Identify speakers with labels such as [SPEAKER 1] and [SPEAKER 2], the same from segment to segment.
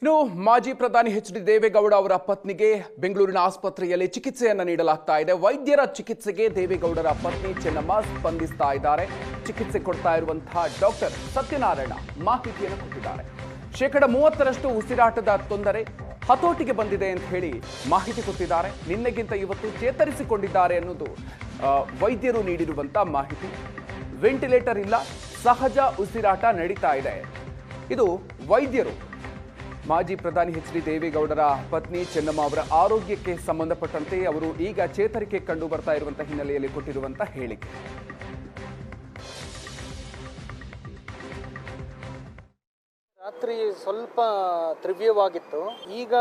[SPEAKER 1] ಇನ್ನು ಮಾಜಿ ಪ್ರಧಾನಿ ಎಚ್.ಡಿ. ದೇವೇಗೌಡ ಅವರ ಪತ್ನಿಗೆ ಬೆಂಗಳೂರಿನ ಆಸ್ಪತ್ರೆಯಲ್ಲಿ ಚಿಕಿತ್ಸೆಯನ್ನು ನೀಡಲಾಗ್ತಾ ಇದೆ. ವೈದ್ಯರ ಚಿಕಿತ್ಸೆಗೆ ದೇವೇಗೌಡರ ಪತ್ನಿ ಚೆನ್ನಮ್ಮ ಸ್ಪಂದಿಸ್ತಾ ಇದ್ದಾರೆ. ಚಿಕಿತ್ಸೆ ಕೊಡ್ತಾ ಇರುವಂತಹ ಡಾಕ್ಟರ್ ಸತ್ಯನಾರಾಯಣ ಮಾಹಿತಿಯನ್ನು ಕೊಟ್ಟಿದ್ದಾರೆ. 30% ಉಸಿರಾಟದ ತೊಂದರೆ ಹತೋಟಿಗೆ ಬಂದಿದೆ ಅಂತ ಹೇಳಿ ಮಾಹಿತಿ ಕೊಟ್ಟಿದ್ದಾರೆ. ನಿನ್ನೆಗಿಂತ ಇವತ್ತು ಚೇತರಿಸಿಕೊಂಡಿದ್ದಾರೆ ಅನ್ನೋದು ವೈದ್ಯರು ನೀಡಿರುವಂತಹ ಮಾಹಿತಿ. ವೆಂಟಿಲೇಟರ್ ಇಲ್ಲ, ಸಹಜ ಉಸಿರಾಟ ನಡೀತಾ ಇದೆ. ಇದು ವೈದ್ಯರು ಮಾಜಿ ಪ್ರಧಾನಿ ಎಚ್.ಡಿ. ದೇವೇಗೌಡರ ಪತ್ನಿ ಚೆನ್ನಮ್ಮ ಅವರ ಆರೋಗ್ಯಕ್ಕೆ ಸಂಬಂಧಪಟ್ಟಂತೆ ಅವರು ಈಗ ಚೇತರಿಕೆ ಕಂಡು ಬರ್ತಾ ಇರುವಂತಹ ಹಿನ್ನೆಲೆಯಲ್ಲಿ ಕೊಟ್ಟಿರುವಂತಹ ಹೇಳಿಕೆ.
[SPEAKER 2] ರಾತ್ರಿ ಸ್ವಲ್ಪ ತೀವ್ರವಾಗಿತ್ತು. ಈಗ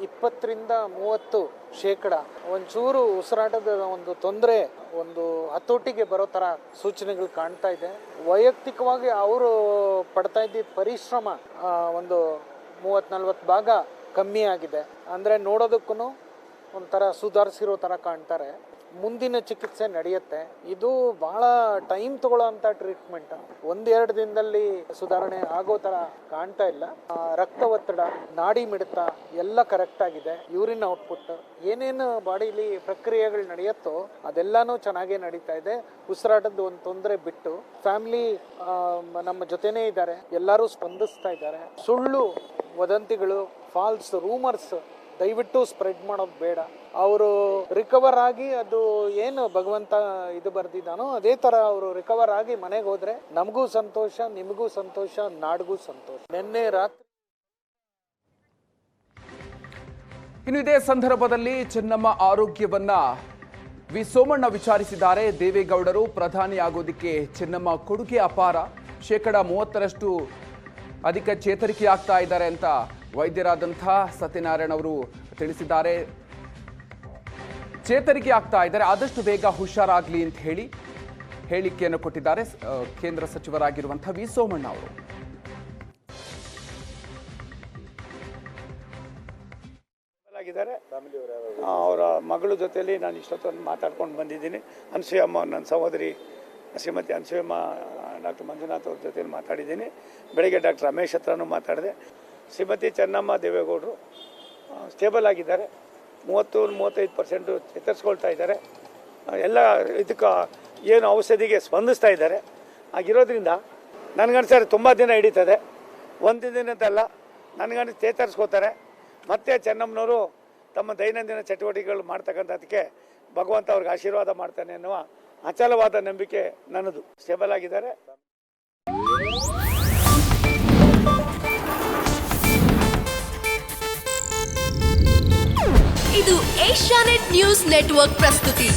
[SPEAKER 2] 20-30% ಒಂಚೂರು ಉಸಿರಾಟದ ಒಂದು ತೊಂದರೆ ಒಂದು ಹತೋಟಿಗೆ ಬರೋ ತರ ಸೂಚನೆಗಳು ಕಾಣ್ತಾ ಇದೆ. ವೈಯಕ್ತಿಕವಾಗಿ ಅವರು ಪಡ್ತಾ ಇದ್ದ ಪರಿಶ್ರಮ ಒಂದು 30-40 ಭಾಗ ಕಮ್ಮಿ ಆಗಿದೆ. ಅಂದರೆ ನೋಡೋದಕ್ಕೂ ಒಂಥರ ಸುಧಾರಿಸಿರೋ ಥರ ಕಾಣ್ತಾರೆ. ಮುಂದಿನ ಚಿಕಿತ್ಸೆ ನಡೆಯುತ್ತೆ. ಇದು ಬಹಳ ಟೈಮ್ ತಗೊಳ್ಳೋಂಥ ಟ್ರೀಟ್ಮೆಂಟ್. 1-2 ದಿನದಲ್ಲಿ ಸುಧಾರಣೆ ಆಗೋ ಥರ ಕಾಣ್ತಾ ಇಲ್ಲ. ರಕ್ತ ಒತ್ತಡ, ನಾಡಿ ಮಿಡಿತ ಎಲ್ಲ ಕರೆಕ್ಟ್ ಆಗಿದೆ. ಯೂರಿನ್ ಔಟ್ಪುಟ್, ಏನೇನು ಬಾಡಿಲಿ ಪ್ರಕ್ರಿಯೆಗಳು ನಡೆಯುತ್ತೋ ಅದೆಲ್ಲಾನು ಚೆನ್ನಾಗೇ ನಡೀತಾ ಇದೆ. ಉಸಿರಾಟದ ಒಂದು ತೊಂದರೆ ಬಿಟ್ಟು ಫ್ಯಾಮಿಲಿ ನಮ್ಮ ಜೊತೆನೇ ಇದ್ದಾರೆ. ಎಲ್ಲರೂ ಸ್ಪಂದಿಸ್ತಾ ಇದ್ದಾರೆ. ಸುಳ್ಳು ವದಂತಿಗಳು, ಫಾಲ್ಸ್ ರೂಮರ್ಸ್ ದಯವಿಟ್ಟು ಸ್ಪ್ರೆಡ್ ಮಾಡೋದು ಬೇಡ. ಅವರು ರಿಕವರ್ ಆಗಿ ಅದು ಏನು ಭಗವಂತ ಇದು ಬರ್ದಿದ್ದಾನೋ ಅದೇ ತರ ಅವರು ರಿಕವರ್ ಆಗಿ ಮನೆಗೆ ಹೋದ್ರೆ ನಮಗೂ ಸಂತೋಷ, ನಿಮಗೂ ಸಂತೋಷ, ನಾಡಿಗೂ ಸಂತೋಷ. ನಿನ್ನೆ ರಾತ್ರಿ
[SPEAKER 1] ಇನ್ನು ಇದೇ ಸಂದರ್ಭದಲ್ಲಿ ಚೆನ್ನಮ್ಮ ಆರೋಗ್ಯವನ್ನ ವಿ ಸೋಮಣ್ಣ ವಿಚಾರಿಸಿದ್ದಾರೆ. ದೇವೇಗೌಡರು ಪ್ರಧಾನಿ ಆಗೋದಕ್ಕೆ ಚೆನ್ನಮ್ಮ ಕೊಡುಗೆ ಅಪಾರ, 30% ಅಧಿಕ ಚೇತರಿಕೆ ಆಗ್ತಾ ಇದ್ದಾರೆ ಅಂತ ವೈದ್ಯರಾದಂಥ ಸತ್ಯನಾರಾಯಣ ಅವರು ತಿಳಿಸಿದ್ದಾರೆ. ಚೇತರಿಕೆ ಆಗ್ತಾ ಇದ್ದಾರೆ, ಆದಷ್ಟು ಬೇಗ ಹುಷಾರಾಗ್ಲಿ ಅಂತ ಹೇಳಿ ಹೇಳಿಕೆಯನ್ನು ಕೊಟ್ಟಿದ್ದಾರೆ ಕೇಂದ್ರ ಸಚಿವರಾಗಿರುವಂತಹ ವಿ ಸೋಮಣ್ಣ ಅವರು.
[SPEAKER 3] ಅವರ ಮಗಳ ಜೊತೆಯಲ್ಲಿ ನಾನು ಇಷ್ಟೊತ್ತೊಂದು ಮಾತಾಡ್ಕೊಂಡು ಬಂದಿದ್ದೀನಿ. ಅನಸೂಯಮ್ಮ, ನನ್ನ ಸಹೋದರಿ ಶ್ರೀಮತಿ ಅನಸೂಯಮ್ಮ, ಡಾಕ್ಟರ್ ಮಂಜುನಾಥ್ ಅವ್ರ ಜೊತೆಲಿ ಮಾತಾಡಿದ್ದೀನಿ. ಬೆಳಗ್ಗೆ ಡಾಕ್ಟರ್ ರಮೇಶ್ ಹತ್ರನೂ ಮಾತಾಡಿದೆ. ಶ್ರೀಮತಿ ಚೆನ್ನಮ್ಮ ದೇವೇಗೌಡರು ಸ್ಟೇಬಲ್ ಆಗಿದ್ದಾರೆ. 30-35% ಚೇತರಿಸ್ಕೊಳ್ತಾ ಇದ್ದಾರೆ. ಎಲ್ಲ ಇದಕ್ಕೆ ಏನು ಔಷಧಿಗೆ ಸ್ಪಂದಿಸ್ತಾ ಇದ್ದಾರೆ. ಆಗಿರೋದ್ರಿಂದ ನನಗನ್ಸರೆ ತುಂಬ ದಿನ ಹಿಡಿತದೆ, ಒಂದು ದಿನದಲ್ಲ. ನನಗನ್ನಿಸಿ ಚೇತರಿಸ್ಕೋತಾರೆ. ಮತ್ತೆ ಚೆನ್ನಮ್ಮನವರು ತಮ್ಮ ದೈನಂದಿನ ಚಟುವಟಿಕೆಗಳು ಮಾಡ್ತಕ್ಕಂಥದ್ದಕ್ಕೆ ಭಗವಂತ ಅವ್ರಿಗೆ ಆಶೀರ್ವಾದ ಮಾಡ್ತಾನೆ ಅನ್ನುವ ಅಚಲವಾದ ನಂಬಿಕೆ ನನ್ನದು. ಸ್ಟೇಬಲ್ ಆಗಿದ್ದಾರೆ.
[SPEAKER 4] ಇದು ಏಷ್ಯಾನೆಟ್ ನ್ಯೂಸ್ ನೆಟ್ವರ್ಕ್ ಪ್ರಸ್ತುತಿ.